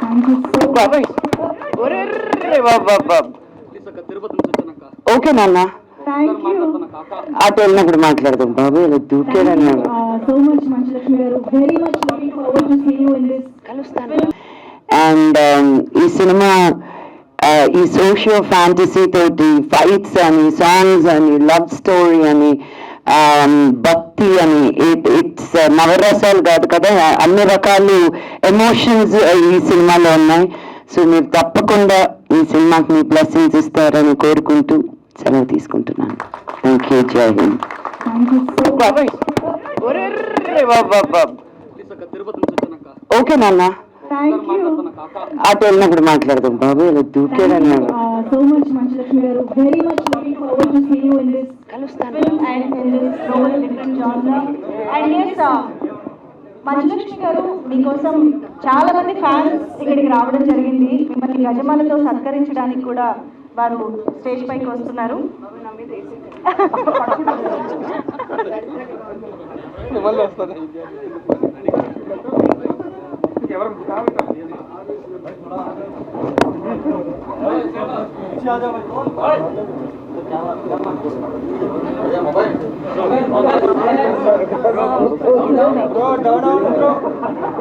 Thank you so బాబాయ్ ఒరే బాబా okay నాన్న థ్యాంక్ యూ అటు వెళ్ళినప్పుడు మాట్లాడదాం బాబు ఇలా దూకేదన్నా సో మచ్ మంచులక్ష్మి గారు. Very much looking forward to see you in this. కలుస్తాను. అండ్ ఈ సినిమా ఈ సోషియో ఫ్యాంటసీ తోటి ఫైట్స్ అని సాంగ్స్ అని లవ్ స్టోరీ అని భక్తి అని ఇట్స్ నవరసాలు కాదు కదా, అన్ని రకాలు ఎమోషన్స్ ఈ సినిమాలో ఉన్నాయి. సో మీరు తప్పకుండా ఈ సినిమాకి మీ బ్లెస్సింగ్స్ ఇస్తారని కోరుకుంటూ సెలవు తీసుకుంటున్నాను. Thank you. జై హింద్. థ్యాంక్ యూ సో బాబాయ్ ఒరే బాబా ఓకే నాన్న థ్యాంక్ యూ అటు వెళ్ళినప్పుడు మాట్లాడదాం బాబు ఇలా దూకేదన్నా సో మచ్ మంచులక్ష్మి గారు. Very much looking forward to see you in this కలుస్తాను. and in this role different genre. And yes, Manchu Lakshmi గారు మీకోసం చాలా మంది ఫ్యాన్స్ ఇక్కడికి రావడం జరిగింది. మిమ్మల్ని గజమాలతో సత్కరించడానికి కూడా వారు స్టేజ్ పైకి వస్తున్నారు.